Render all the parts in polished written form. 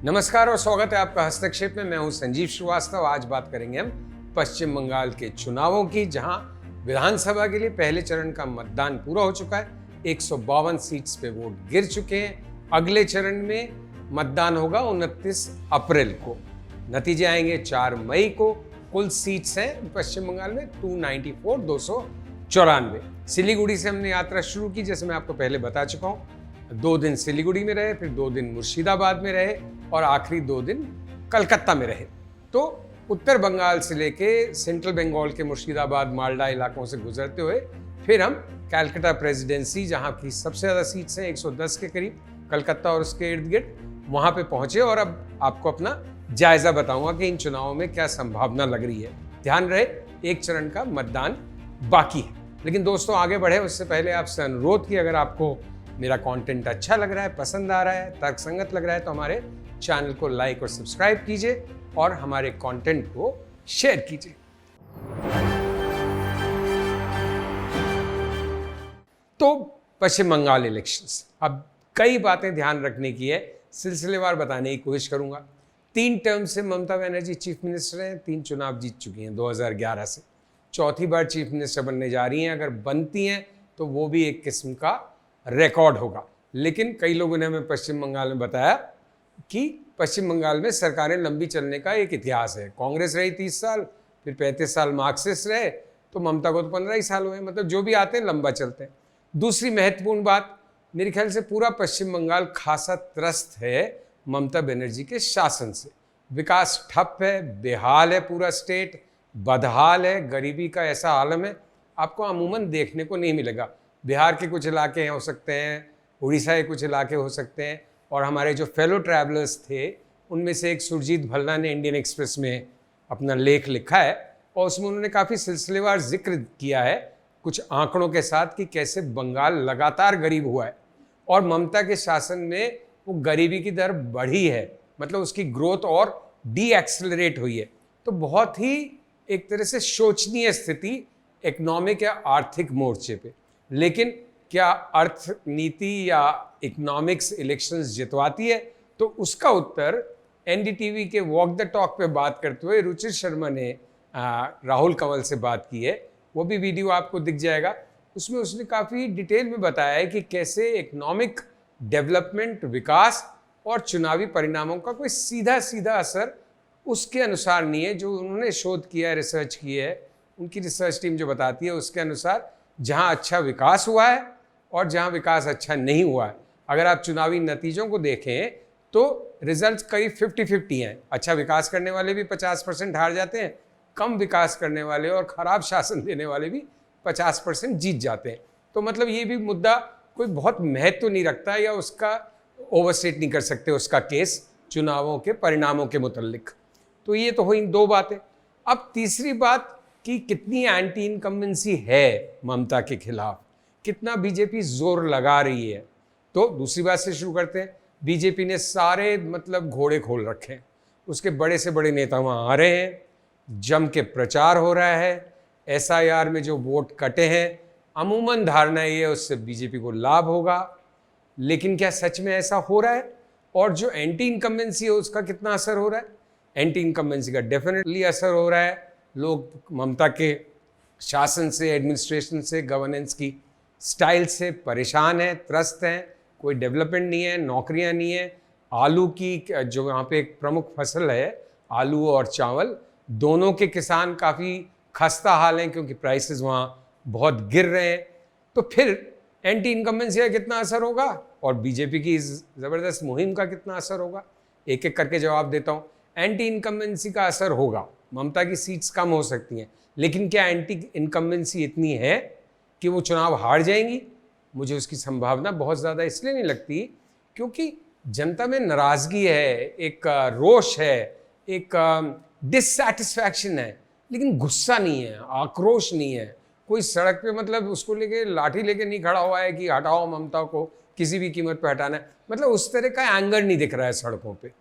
नमस्कार और स्वागत है आपका हस्तक्षेप में। मैं हूं संजीव श्रीवास्तव। आज बात करेंगे हम पश्चिम बंगाल के चुनावों की, जहां विधानसभा के लिए पहले चरण का मतदान पूरा हो चुका है। 152 सीट्स पे वोट गिर चुके हैं। अगले चरण में मतदान होगा 29 अप्रैल को। नतीजे आएंगे 4 मई को। कुल सीट्स हैं पश्चिम बंगाल में 294, 294। सिलीगुड़ी से हमने यात्रा शुरू की, जैसे मैं आपको पहले बता चुका हूँ। 2 दिन सिलीगुड़ी में रहे, फिर 2 दिन मुर्शिदाबाद में रहे और आखिरी 2 दिन कलकत्ता में रहे। तो उत्तर बंगाल से लेके सेंट्रल बंगाल के मुर्शिदाबाद, मालदा इलाकों से गुजरते हुए फिर हम कलकत्ता प्रेसिडेंसी, जहाँ की सबसे ज़्यादा सीट्स हैं 110 के करीब, कलकत्ता और उसके इर्द गिर्द, वहाँ पे पहुँचे। और अब आपको अपना जायज़ा बताऊँगा कि इन चुनावों में क्या संभावना लग रही है। ध्यान रहे, एक चरण का मतदान बाकी है। लेकिन दोस्तों, आगे बढ़े उससे पहले आपसे अनुरोध कि अगर आपको मेरा कंटेंट अच्छा लग रहा है, पसंद आ रहा है, तर्कसंगत लग रहा है, तो हमारे चैनल को लाइक और सब्सक्राइब कीजिए और हमारे कंटेंट को शेयर कीजिए। तो पश्चिम बंगाल इलेक्शंस, अब कई बातें ध्यान रखने की है, सिलसिलेवार बताने की कोशिश करूंगा। 3 टर्म से ममता बनर्जी चीफ मिनिस्टर हैं, 3 चुनाव जीत चुकी हैं 2011 से। चौथी बार चीफ मिनिस्टर बनने जा रही हैं। अगर बनती हैं तो वो भी एक किस्म का रिकॉर्ड होगा। लेकिन कई लोगों ने हमें पश्चिम बंगाल में बताया कि पश्चिम बंगाल में सरकारें लंबी चलने का एक इतिहास है। कांग्रेस रही 30 साल, फिर 35 साल मार्क्सिस्ट रहे, तो ममता को तो 15 ही साल हुए। मतलब जो भी आते हैं लंबा चलते हैं। दूसरी महत्वपूर्ण बात, मेरे ख्याल से पूरा पश्चिम बंगाल खासा त्रस्त है ममता बनर्जी के शासन से। विकास ठप है, बेहाल है, पूरा स्टेट बदहाल है, गरीबी का ऐसा आलम है आपको अमूमन देखने को नहीं मिलेगा। बिहार के कुछ इलाके हो सकते हैं, उड़ीसा के कुछ इलाके हो सकते हैं, और हमारे जो फेलो ट्रैवलर्स थे उनमें से एक सुरजीत भल्ला ने इंडियन एक्सप्रेस में अपना लेख लिखा है और उसमें उन्होंने काफ़ी सिलसिलेवार जिक्र किया है कुछ आंकड़ों के साथ कि कैसे बंगाल लगातार गरीब हुआ है और ममता के शासन में वो गरीबी की दर बढ़ी है, मतलब उसकी ग्रोथ और डी एक्सेलरेट हुई है। तो बहुत ही एक तरह से शोचनीय स्थिति इकोनॉमिक या आर्थिक मोर्चे पे। लेकिन क्या अर्थनीति या इकोनॉमिक्स इलेक्शंस जितवाती है? तो उसका उत्तर एनडीटीवी के वॉक द टॉक पे बात करते हुए रुचिर शर्मा ने राहुल कंवल से बात की है। वो भी वीडियो आपको दिख जाएगा। उसमें उसने काफ़ी डिटेल में बताया है कि कैसे इकोनॉमिक डेवलपमेंट, विकास और चुनावी परिणामों का कोई सीधा सीधा असर उसके अनुसार नहीं है। जो उन्होंने शोध किया है, रिसर्च की है, उनकी रिसर्च टीम जो बताती है उसके अनुसार जहाँ अच्छा विकास हुआ है और जहाँ विकास अच्छा नहीं हुआ है, अगर आप चुनावी नतीजों को देखें तो रिजल्ट्स कई 50-50 हैं। अच्छा विकास करने वाले भी 50% हार जाते हैं, कम विकास करने वाले और ख़राब शासन देने वाले भी 50% जीत जाते हैं। तो मतलब ये भी मुद्दा कोई बहुत महत्व नहीं रखता या उसका ओवरस्टेट नहीं कर सकते उसका केस चुनावों के परिणामों के मुतल्लिक। तो ये तो हुई 2 बातें। अब तीसरी बात कि कितनी एंटी इनकम्बेंसी है ममता के खिलाफ, कितना बीजेपी जोर लगा रही है। तो दूसरी बात से शुरू करते हैं। बीजेपी ने सारे मतलब घोड़े खोल रखे हैं। उसके बड़े से बड़े नेता वहाँ आ रहे हैं, जम के प्रचार हो रहा है। एसआईआर में जो वोट कटे हैं, अमूमन धारणा ये है उससे बीजेपी को लाभ होगा। लेकिन क्या सच में ऐसा हो रहा है? और जो एंटी इनकम्बेंसी है उसका कितना असर हो रहा है? एंटी इनकम्बेंसी का डेफिनेटली असर हो रहा है। लोग ममता के शासन से, एडमिनिस्ट्रेशन से, गवर्नेंस की स्टाइल से परेशान हैं, त्रस्त हैं। कोई डेवलपमेंट नहीं है, नौकरियां नहीं है। आलू की जो यहाँ पे एक प्रमुख फसल है, आलू और चावल, दोनों के किसान काफ़ी खस्ता हाल हैं क्योंकि प्राइसेस वहाँ बहुत गिर रहे हैं। तो फिर एंटी इनकम्बेंसी का कितना असर होगा और बीजेपी की इस ज़बरदस्त मुहिम का कितना असर होगा? एक एक करके जवाब देता हूँ। एंटी इनकम्बेंसी का असर होगा, ममता की सीट्स कम हो सकती हैं, लेकिन क्या एंटी इनकम्बेंसी इतनी है कि वो चुनाव हार जाएंगी? मुझे उसकी संभावना बहुत ज़्यादा इसलिए नहीं लगती क्योंकि जनता में नाराज़गी है, एक रोष है, एक डिससैटिस्फैक्शन है, लेकिन गुस्सा नहीं है, आक्रोश नहीं है। कोई सड़क पे मतलब उसको लेके लाठी लेके नहीं खड़ा हुआ है कि हटाओ ममता को, किसी भी कीमत पर हटाना है। मतलब उस तरह का एंगर नहीं दिख रहा है सड़कों पे।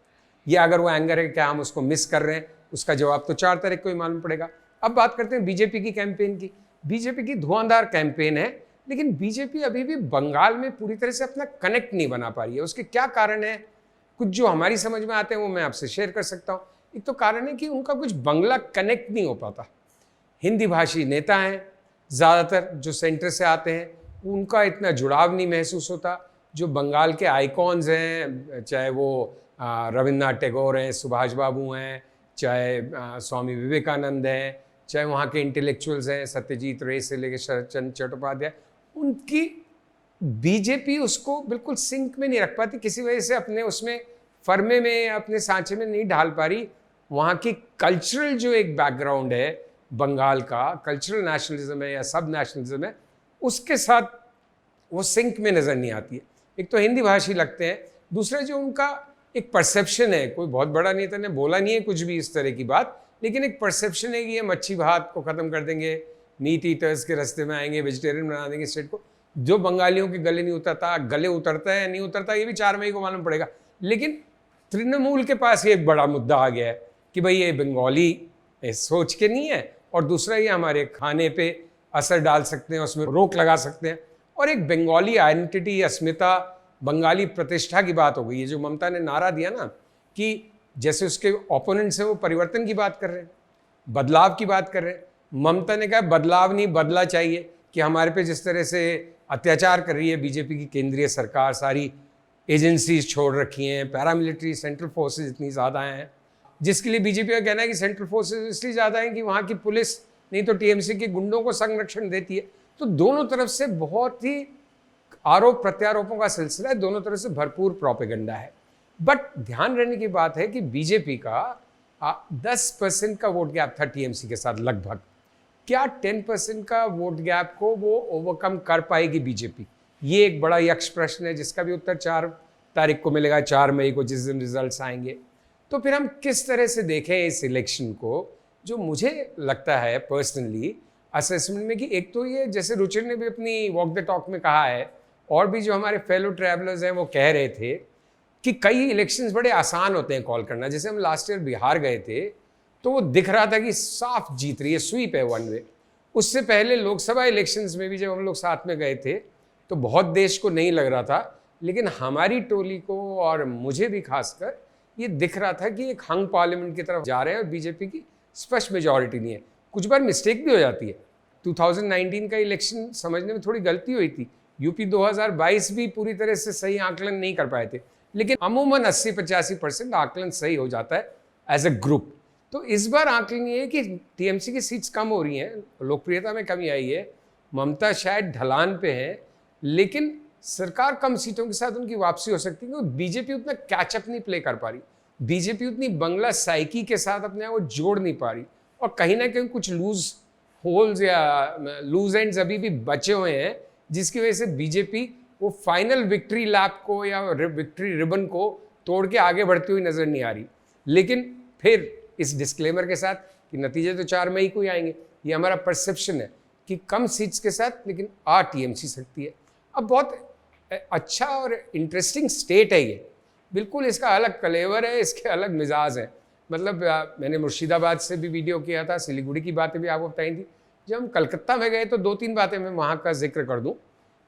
या अगर वो एंगर है, क्या हम उसको मिस कर रहे हैं? उसका जवाब तो 4 तारीख को ही मालूम पड़ेगा। अब बात करते हैं बीजेपी की कैंपेन की। बीजेपी की धुआंधार कैंपेन है, लेकिन बीजेपी अभी भी बंगाल में पूरी तरह से अपना कनेक्ट नहीं बना पा रही है। उसके क्या कारण है? कुछ जो हमारी समझ में आते हैं वो मैं आपसे शेयर कर सकता हूँ। एक तो कारण है कि उनका कुछ बंगला कनेक्ट नहीं हो पाता। हिंदी भाषी नेता हैं ज़्यादातर जो सेंटर से आते हैं, उनका इतना जुड़ाव नहीं महसूस होता। जो बंगाल के आइकॉन्स हैं, चाहे वो रविन्द्रनाथ टैगोर हैं, सुभाष बाबू हैं, चाहे स्वामी विवेकानंद हैं, चाहे वहाँ के इंटेलेक्चुअल्स हैं, सत्यजीत रे से लेकर शरद चंद्र चट्टोपाध्याय, उनकी बीजेपी उसको बिल्कुल सिंक में नहीं रख पाती, किसी वजह से अपने उसमें फर्मे में, अपने सांचे में नहीं ढाल पा रही। वहाँ की कल्चरल जो एक बैकग्राउंड है बंगाल का, कल्चरल नेशनलिज्म है या सब नेशनलिज्म है, उसके साथ वो सिंक में नज़र नहीं आती है। एक तो हिंदी भाषी लगते हैं, दूसरा जो उनका एक परसेप्शन है, कोई बहुत बड़ा नेता ने बोला नहीं है कुछ भी इस तरह की बात, लेकिन एक परसेप्शन है कि ये मच्छी भात को ख़त्म कर देंगे, मीट ईटर्स के रास्ते में आएंगे, वेजिटेरियन बना देंगे स्टेट को। जो बंगालियों के गले नहीं उतरता, गले उतरता है नहीं उतरता ये भी 4 मई को मालूम पड़ेगा। लेकिन तृणमूल के पास ये एक बड़ा मुद्दा आ गया है कि भाई ये बंगाली सोच के नहीं है, और दूसरा ये हमारे खाने पे असर डाल सकते हैं, उसमें रोक लगा सकते हैं। और एक बंगाली आइडेंटिटी, अस्मिता, बंगाली प्रतिष्ठा की बात हो गई है। जो ममता ने नारा दिया ना कि जैसे उसके ओपोनेंट्स हैं वो परिवर्तन की बात कर रहे हैं, बदलाव की बात कर रहे हैं, ममता ने कहा बदलाव नहीं बदला चाहिए, कि हमारे पे जिस तरह से अत्याचार कर रही है बीजेपी की केंद्रीय सरकार, सारी एजेंसीज छोड़ रखी हैं, पैरामिलिट्री सेंट्रल फोर्सेज इतनी ज़्यादा हैं, जिसके लिए बीजेपी का कहना है कि सेंट्रल फोर्सेज इसलिए ज़्यादा हैं कि वहाँ की पुलिस नहीं तो टीएमसी के गुंडों को संरक्षण देती है। तो दोनों तरफ से बहुत ही आरोप प्रत्यारोपों का सिलसिला है, दोनों तरफ से भरपूर प्रोपेगेंडा है। बट ध्यान रखने की बात है कि बीजेपी का 10% का वोट गैप था टीएमसी के साथ लगभग। क्या 10% का वोट गैप को वो ओवरकम कर पाएगी बीजेपी? ये एक बड़ा यक्ष प्रश्न है, जिसका भी उत्तर 4 तारीख को मिलेगा, 4 मई को, जिस दिन रिजल्ट्स आएंगे। तो फिर हम किस तरह से देखें इस इलेक्शन को? जो मुझे लगता है पर्सनली असेसमेंट में कि एक तो ये, जैसे रुचिर ने भी अपनी वॉक द टॉक में कहा है, और भी जो हमारे फेलो ट्रैवलर्स हैं वो कह रहे थे कि कई इलेक्शंस बड़े आसान होते हैं कॉल करना। जैसे हम लास्ट ईयर बिहार गए थे तो वो दिख रहा था कि साफ जीत रही है, स्वीप है, वन वे। उससे पहले लोकसभा इलेक्शंस में भी जब हम लोग साथ में गए थे तो बहुत देश को नहीं लग रहा था, लेकिन हमारी टोली को और मुझे भी खासकर ये दिख रहा था कि एक हंग पार्लियामेंट की तरफ जा रहे हैं और बीजेपी की स्पष्ट मेजॉरिटी नहीं है। कुछ बार मिस्टेक भी हो जाती है। 2019 का इलेक्शन समझने में थोड़ी गलती हुई थी, यूपी 2022 भी पूरी तरह से सही आकलन नहीं कर पाए थे, लेकिन अमूमन 80-85% आकलन सही हो जाता है एज ए ग्रुप। तो इस बार आकलन ये है कि टीएमसी की सीट्स कम हो रही हैं, लोकप्रियता में कमी आई है, ममता शायद ढलान पे है, लेकिन सरकार कम सीटों के साथ उनकी वापसी हो सकती है क्योंकि बीजेपी उतना कैचअप नहीं प्ले कर पा रही, बीजेपी उतनी बंगला साइकी के साथ अपने आप को जोड़ नहीं पा रही, और कहीं ना कहीं कुछ लूज होल्स या लूज एंड्स अभी भी बचे हुए हैं, जिसकी वजह से बीजेपी वो फाइनल विक्ट्री लैप को या विक्ट्री रिबन को तोड़ के आगे बढ़ती हुई नजर नहीं आ रही। लेकिन फिर इस डिस्क्लेमर के साथ कि नतीजे तो 4 मई को ही आएंगे, ये हमारा परसेप्शन है कि कम सीट्स के साथ लेकिन टीएमसी सकती है। अब बहुत अच्छा और इंटरेस्टिंग स्टेट है ये, बिल्कुल इसका अलग कलेवर है, इसके अलग मिजाज है। मतलब मैंने मुर्शिदाबाद से भी वीडियो किया था, सिलीगुड़ी की बातें भी आपको बताई थी। जब हम कलकत्ता में गए तो 2-3 बातें मैं वहाँ का जिक्र कर दूँ।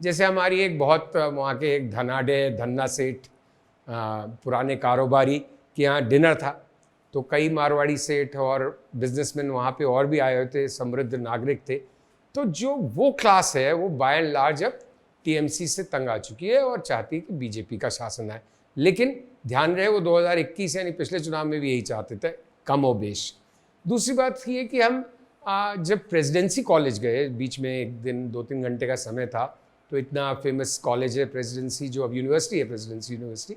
जैसे हमारी एक बहुत वहाँ के एक धन्ना सेठ पुराने कारोबारी के यहाँ डिनर था, तो कई मारवाड़ी सेठ और बिजनेसमैन वहाँ पे और भी आए हुए थे, समृद्ध नागरिक थे। तो जो वो क्लास है वो बाय एंड लार्ज अब टीएमसी से तंग आ चुकी है और चाहती है कि बीजेपी का शासन आए। लेकिन ध्यान रहे वो 2021 यानी पिछले चुनाव में भी यही चाहते थे, कम हो बेश। दूसरी बात ये कि हम जब प्रेसिडेंसी कॉलेज गए, बीच में एक दिन 2-3 घंटे का समय था, तो इतना फेमस कॉलेज है प्रेसिडेंसी, जो अब यूनिवर्सिटी है, प्रेसिडेंसी यूनिवर्सिटी,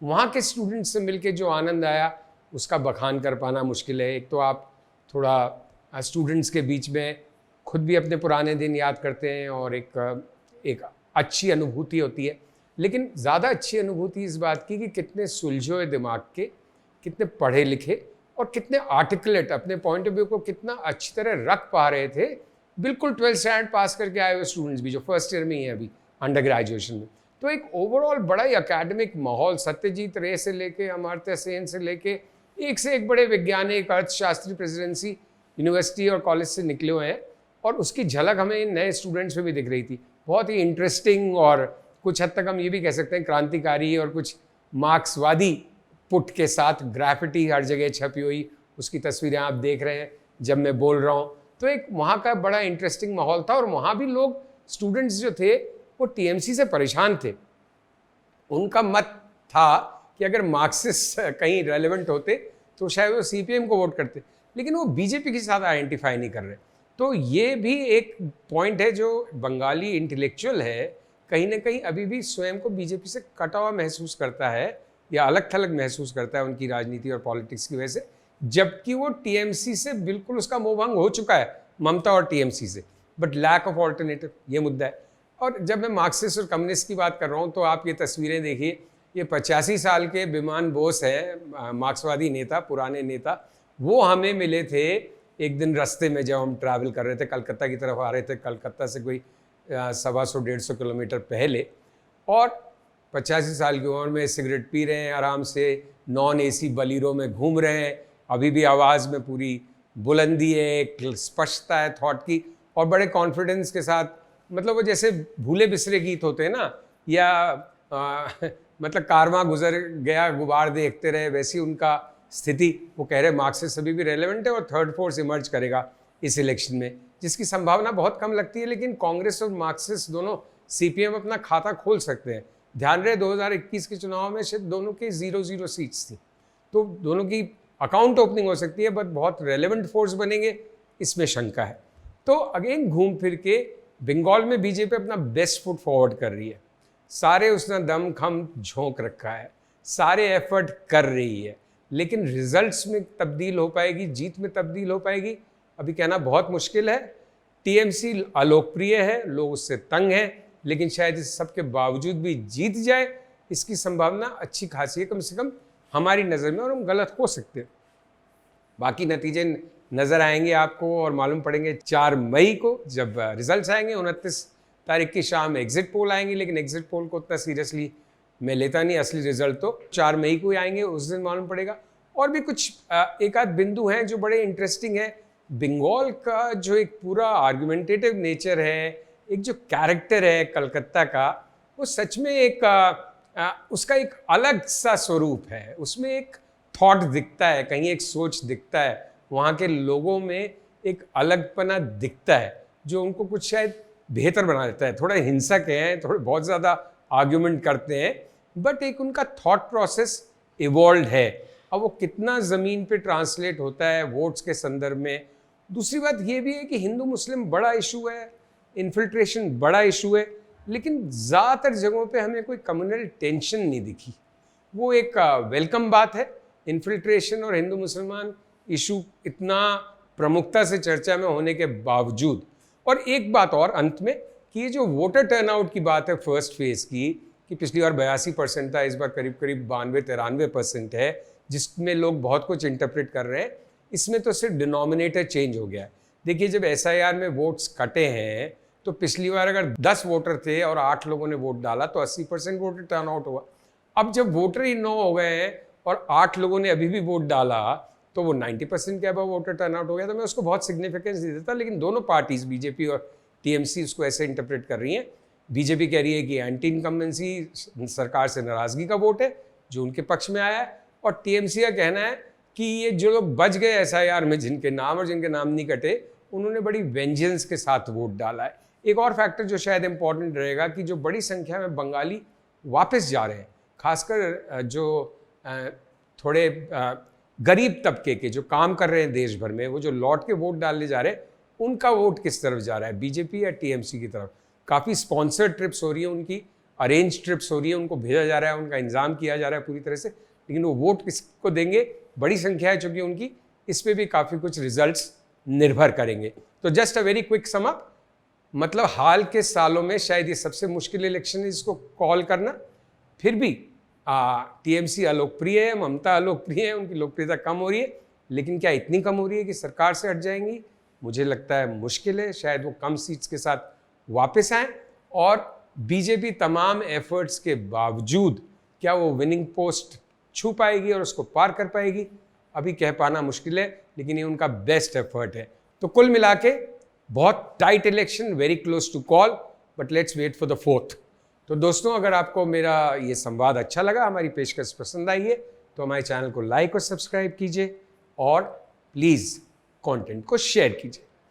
वहाँ के स्टूडेंट्स से मिलके जो आनंद आया उसका बखान कर पाना मुश्किल है। एक तो आप थोड़ा स्टूडेंट्स के बीच में खुद भी अपने पुराने दिन याद करते हैं और एक अच्छी अनुभूति होती है, लेकिन ज़्यादा अच्छी अनुभूति इस बात की कि कितने सुलझे हुए दिमाग के, कितने पढ़े लिखे और कितने आर्टिकुलेट, अपने पॉइंट ऑफ व्यू को कितना अच्छी तरह रख पा रहे थे, बिल्कुल 12th स्टैंडर्ड पास करके आए हुए स्टूडेंट्स भी जो फर्स्ट ईयर में ही हैं अभी अंडर ग्रेजुएशन में। तो एक ओवरऑल बड़ा ही अकेडमिक माहौल, सत्यजीत रे से लेके अमर्त्य सेन से लेके एक से एक बड़े वैज्ञानिक, अर्थशास्त्री प्रेसिडेंसी यूनिवर्सिटी और कॉलेज से निकले हुए हैं, और उसकी झलक हमें इन नए स्टूडेंट्स में भी दिख रही थी। बहुत ही इंटरेस्टिंग और कुछ हद तक हम ये भी कह सकते हैं क्रांतिकारी और कुछ मार्क्सवादी पुट के साथ ग्राफिटी हर जगह छपी हुई, उसकी तस्वीरें आप देख रहे हैं जब मैं बोल रहा हूँ। तो एक वहाँ का बड़ा इंटरेस्टिंग माहौल था और वहाँ भी लोग, स्टूडेंट्स जो थे वो टीएमसी से परेशान थे। उनका मत था कि अगर मार्क्सिस्ट कहीं रेलेवेंट होते तो शायद वो सीपीएम को वोट करते, लेकिन वो बीजेपी के साथ आइडेंटिफाई नहीं कर रहे। तो ये भी एक पॉइंट है, जो बंगाली इंटेलेक्चुअल है कहीं ना कहीं अभी भी स्वयं को बीजेपी से कटा हुआ महसूस करता है या अलग थलग महसूस करता है उनकी राजनीति और पॉलिटिक्स की वजह से, जबकि वो टीएमसी से बिल्कुल उसका मोहभंग हो चुका है, ममता और टीएमसी से, बट लैक ऑफ ऑल्टरनेटिव ये मुद्दा है। और जब मैं मार्क्सिस्ट और कम्युनिस्ट की बात कर रहा हूँ तो आप ये तस्वीरें देखिए, ये 85 साल के विमान बोस हैं, मार्क्सवादी नेता, पुराने नेता, वो हमें मिले थे एक दिन रास्ते में जब हम ट्रैवल कर रहे थे, कलकत्ता की तरफ आ रहे थे, कलकत्ता से कोई 125-150 किलोमीटर पहले, और 85 साल की उम्र में सिगरेट पी रहे हैं, आराम से नॉन एसी बलीरो में घूम रहे हैं, अभी भी आवाज़ में पूरी बुलंदी है, एक स्पष्टता है थॉट की, और बड़े कॉन्फिडेंस के साथ, मतलब वो जैसे भूले बिसरे गीत होते हैं ना, या मतलब कारवां गुजर गया गुबार देखते रहे, वैसी उनका स्थिति। वो कह रहे मार्क्सिस्ट अभी भी रेलेवेंट है और थर्ड फोर्स इमर्ज करेगा इस इलेक्शन में, जिसकी संभावना बहुत कम लगती है, लेकिन कांग्रेस और मार्क्सिस्ट दोनों, सीपीएम अपना खाता खोल सकते हैं। ध्यान रहे 2021 के चुनाव में शायद दोनों के 0-0 सीट्स थी, तो दोनों की अकाउंट ओपनिंग हो सकती है, बट बहुत रेलेवेंट फोर्स बनेंगे इसमें शंका है। तो अगेन घूम फिर के बंगाल में बीजेपी अपना बेस्ट फुट फॉरवर्ड कर रही है, सारे उसने दम खम झोंक रखा है, सारे एफर्ट कर रही है, लेकिन रिजल्ट्स में तब्दील हो पाएगी, जीत में तब्दील हो पाएगी, अभी कहना बहुत मुश्किल है। टीएमसी अलोकप्रिय है, लोग उससे तंग हैं, लेकिन शायद इस सब के बावजूद भी जीत जाए, इसकी संभावना अच्छी खासी है, कम से कम हमारी नज़र में, और हम गलत हो सकते हैं। बाकी नतीजे नज़र आएंगे आपको और मालूम पड़ेंगे 4 मई को, जब रिजल्ट्स आएंगे। 29 तारीख की शाम एग्जिट पोल आएंगे, लेकिन एग्जिट पोल को उतना सीरियसली मैं लेता नहीं, असली रिजल्ट तो 4 मई को ही आएंगे, उस दिन मालूम पड़ेगा। और भी कुछ एक आध बिंदु हैं जो बड़े इंटरेस्टिंग है। बंगाल का जो एक पूरा आर्गुमेंटेटिव नेचर है, एक जो कैरेक्टर है कलकत्ता का, वो सच में एक उसका एक अलग सा स्वरूप है, उसमें एक थॉट दिखता है, कहीं एक सोच दिखता है, वहाँ के लोगों में एक अलगपना दिखता है, जो उनको कुछ शायद बेहतर बना देता है। थोड़ा हिंसक हैं, थोड़े बहुत ज़्यादा आर्ग्यूमेंट करते हैं, बट एक उनका थॉट प्रोसेस इवॉल्व है। अब वो कितना ज़मीन पे ट्रांसलेट होता है वोट्स के संदर्भ में। दूसरी बात ये भी है कि हिंदू मुस्लिम बड़ा इशू है, इन्फिल्ट्रेशन बड़ा इशू है, लेकिन ज़्यादातर जगहों पे हमें कोई कम्युनल टेंशन नहीं दिखी। वो एक वेलकम बात है, इन्फिल्ट्रेशन और हिंदू मुसलमान इशू इतना प्रमुखता से चर्चा में होने के बावजूद। और एक बात और अंत में, कि ये जो वोटर टर्नआउट की बात है फर्स्ट फेज की, कि पिछली बार 82% था, इस बार करीब करीब 92-93% है, जिसमें लोग बहुत कुछ इंटरप्रेट कर रहे हैं। इसमें तो सिर्फ डिनोमिनेटर चेंज हो गया है। देखिए, जब एसआईआर में वोट्स कटे हैं, तो पिछली बार अगर 10 वोटर थे और 8 लोगों ने वोट डाला तो 80% वोटर टर्नआउट हुआ। अब जब वोटर ही 9 हो गए हैं और 8 लोगों ने अभी भी वोट डाला, तो वो 90% के अबव वोटर टर्नआउट हो गया। तो मैं उसको बहुत सिग्निफिकेंस नहीं देता, लेकिन दोनों पार्टीज, बीजेपी और टीएमसी, उसको ऐसे इंटरप्रेट कर रही हैं। बीजेपी कह रही है कि एंटी इनकम्बेंसी, सरकार से नाराजगी का वोट है जो उनके पक्ष में आया है, और टीएमसी का कहना है कि ये जो लोग बच गए एसआईआर में, जिनके नाम और जिनके नाम नहीं कटे, उन्होंने बड़ी वेंजेंस के साथ वोट डाला है। एक और फैक्टर जो शायद इंपॉर्टेंट रहेगा, कि जो बड़ी संख्या में बंगाली वापस जा रहे हैं, खासकर जो थोड़े गरीब तबके के जो काम कर रहे हैं देश भर में, वो जो लौट के वोट डालने जा रहे हैं, उनका वोट किस तरफ जा रहा है, बीजेपी या टीएमसी की तरफ। काफ़ी स्पॉन्सर्ड ट्रिप्स हो रही हैं उनकी, अरेंज ट्रिप्स हो रही हैं, उनको भेजा जा रहा है, उनका इंतजाम किया जा रहा है पूरी तरह से, लेकिन वो वोट किसको देंगे, बड़ी संख्या है चूँकि उनकी, इस पर भी काफ़ी कुछ रिजल्ट्स निर्भर करेंगे। तो just a very quick sum up, मतलब हाल के सालों में शायद ये सबसे मुश्किल इलेक्शन है इसको कॉल करना। फिर भी टीएमसी अलोकप्रिय है, ममता अलोकप्रिय है, उनकी लोकप्रियता कम हो रही है, लेकिन क्या इतनी कम हो रही है कि सरकार से हट जाएंगी? मुझे लगता है मुश्किल है। शायद वो कम सीट्स के साथ वापस आएँ, और बीजेपी तमाम एफर्ट्स के बावजूद क्या वो विनिंग पोस्ट छू पाएगी और उसको पार कर पाएगी, अभी कह पाना मुश्किल है, लेकिन ये उनका बेस्ट एफर्ट है। तो कुल मिला के बहुत tight election, very close to call, but let's wait for the fourth. तो दोस्तों, अगर आपको मेरा ये संवाद अच्छा लगा, हमारी पेशकश पसंद आई है, तो हमारे चैनल को लाइक और सब्सक्राइब कीजिए और प्लीज़ कंटेंट को शेयर कीजिए।